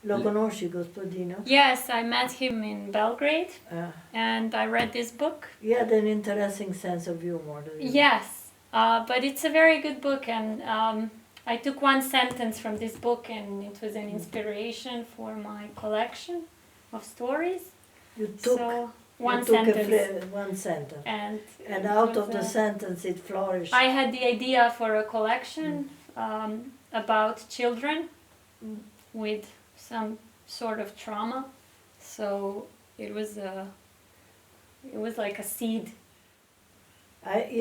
Lo conosci, gospodino? Yes, I met him in Belgrade, Uh, and I read this book. he had an interesting sense of humor. Yes, but it's a very good book, and I took one sentence from this book, and it was an inspiration for my collection of stories. You took, So you one took sentence, one sentence. and And it out was, of the sentence it flourished. I had the idea for a collection about children with some sort of trauma. So it was like a seed.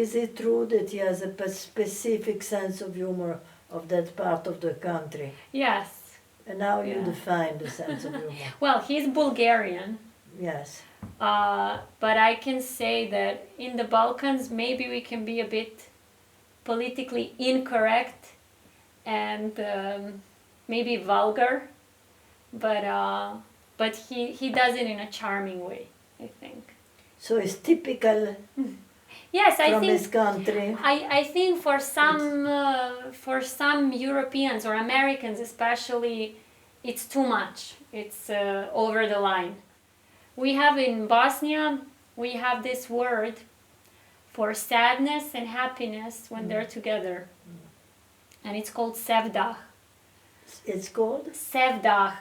Is it true that he has a specific sense of humor of that part of the country? Yes. And how you Yeah. define the sense of humor? Well, he's Bulgarian. Yes. But I can say that in the Balkans, maybe we can be a bit politically incorrect and maybe vulgar, but he does it in a charming way, I think. So it's typical Yes, I from think. his country. I think for some Europeans or Americans especially, it's too much. It's over the line. We have in Bosnia, we have this word for sadness and happiness when they're together. And it's called sevdah. It's called Sevdah.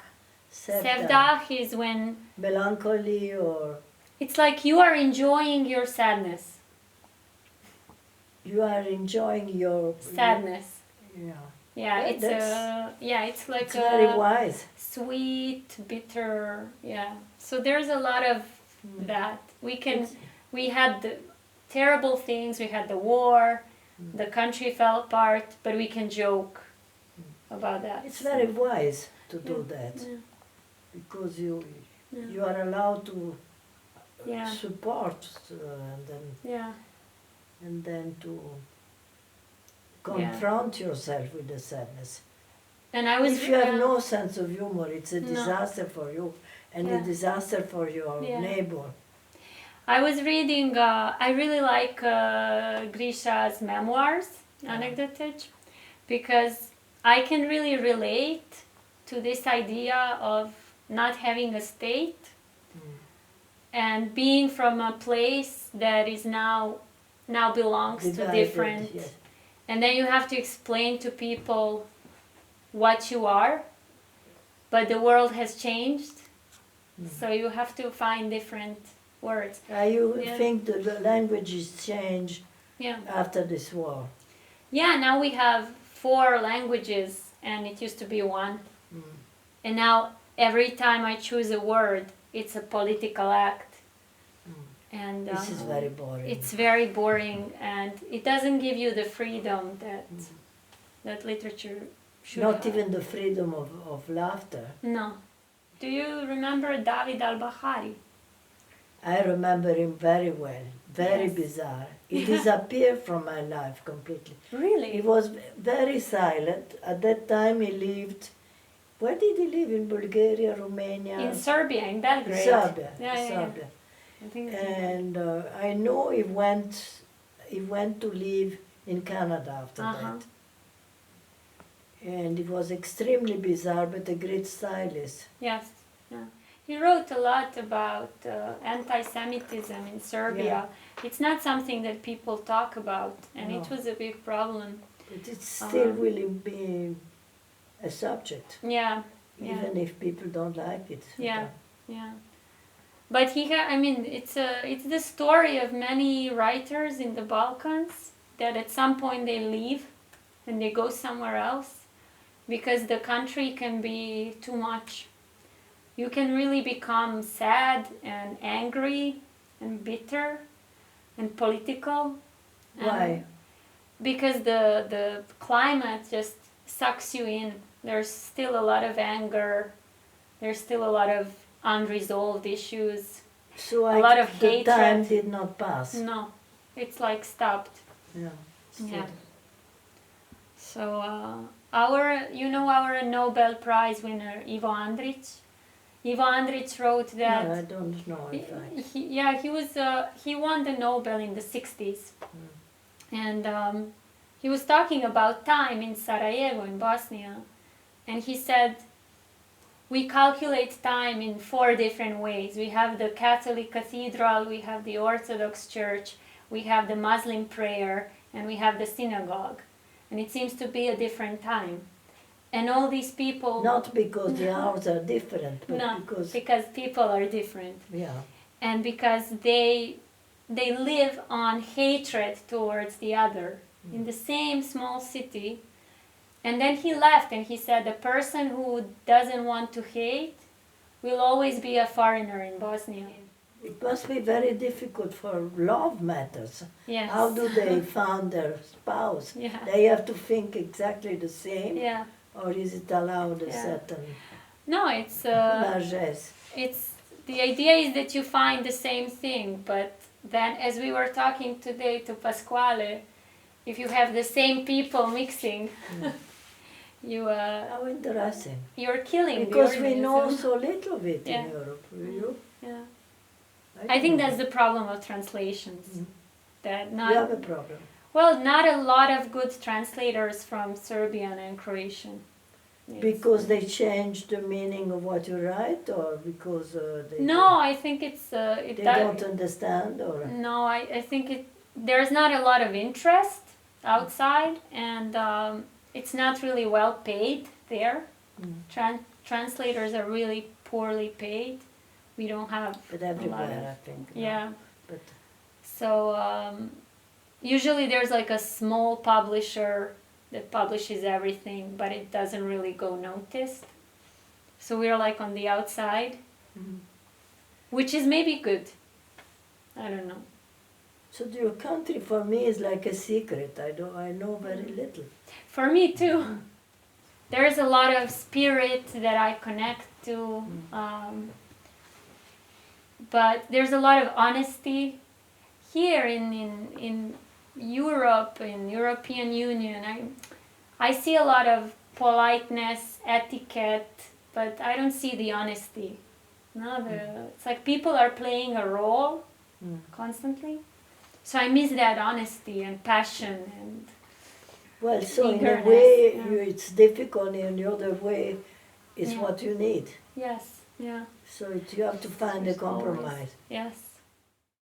Sevdah is when melancholy, or it's like you are enjoying your sadness. you are enjoying your Sadness. Yeah. Yeah, Yeah, it's like it's very wise. sweet, bitter. Yeah. So there's a lot of that. We had the terrible things. We had the war. The country fell apart, but we can joke about that. It's very wise to do that, Yeah. because you are allowed to Yeah. support Yeah. and then to confront yourself with the sadness. And I was. If you have no sense of humor, it's a No. disaster for you and Yeah. a disaster for your Yeah. neighbor. I was reading. I really like Grisha's memoirs, Anecdotage, because I can really relate to this idea of not having a state and being from a place that is now belongs to Divided, different, yes. and then you have to explain to people what you are, but the world has changed, so you have to find different words. You Yeah. think that the languages changed Yeah. after this war? Yeah, now we have 4 languages and it used to be 1. And now every time I choose a word, it's a political act. And This is very boring. it's very boring, and it doesn't give you the freedom that literature should Not have. even the freedom of laughter. No. Do you remember David al-Bahari? I remember him very well. Very Yes. bizarre. He disappeared from my life completely. Really? He was very silent. At that time he lived, where did he live? In Bulgaria, Romania? In Serbia, in Belgrade. Serbia. Yeah. Serbia. I think it's in And I know he went to live in Canada after Uh-huh. that. And it was extremely bizarre, but a great stylist. Yes, yeah. He wrote a lot about anti-Semitism in Serbia. It's not something that people talk about, and it No. was a big problem. But it still will be a subject, Yeah, even if people don't like it. yeah. But it's the story of many writers in the Balkans that at some point they leave and they go somewhere else because the country can be too much. You can really become sad and angry and bitter and political. Why? Because the climate just sucks you in. There's still a lot of anger. There's still a lot of unresolved issues. So A lot of the hatred. time did not pass. No, it's like stopped. Yeah. Yeah. So our Nobel Prize winner Ivo Andrić. Ivo Andrić wrote that. No, I don't know. In fact. He won the Nobel in the 60s, and he was talking about time in Sarajevo in Bosnia, and he said we calculate time in 4 different ways. We have the Catholic cathedral, we have the Orthodox church, we have the Muslim prayer, and we have the synagogue. And it seems to be a different time. And all these people... Not because the hours are different, but No, because people are different. yeah. And because they live on hatred towards the other in the same small city. And then he left and he said the person who doesn't want to hate will always be a foreigner in Bosnia. It must be very difficult for love matters. Yes. How do they find their spouse? Yeah. They have to think exactly the same, Yeah. or is it allowed a Yeah. certain No, it's largesse? the idea is that you find the same thing, but then as we were talking today to Pasquale, if you have the same people mixing, How interesting. you're killing the Because we know organism. so little of it Yeah. in Europe. You? Yeah. I don't think know. that's the problem of translations. That You not have a problem. well, not a lot of good translators from Serbian and Croatian. It's- Because they change the meaning of what you write, or because they no, I think it's it they do- don't understand, or No, I think there's not a lot of interest outside, and it's not really well paid there. Translators are really poorly paid. We don't have but a lot everywhere of, I think. no. yeah. But So usually there's like a small publisher that publishes everything, but it doesn't really go noticed. So we're like on the outside, which is maybe good. I don't know. so your country for me is like a secret. I know very little. For me too. There's a lot of spirit that I connect to, but there's a lot of honesty here in Europe, in European Union. I see a lot of politeness, etiquette, but I don't see the honesty. No, it's like people are playing a role constantly. So I miss that honesty and passion and Well, so in a eagerness, way yeah. it's difficult, in the other way is Yeah. what you need. yes, yeah. So you have to find a compromise. Yes.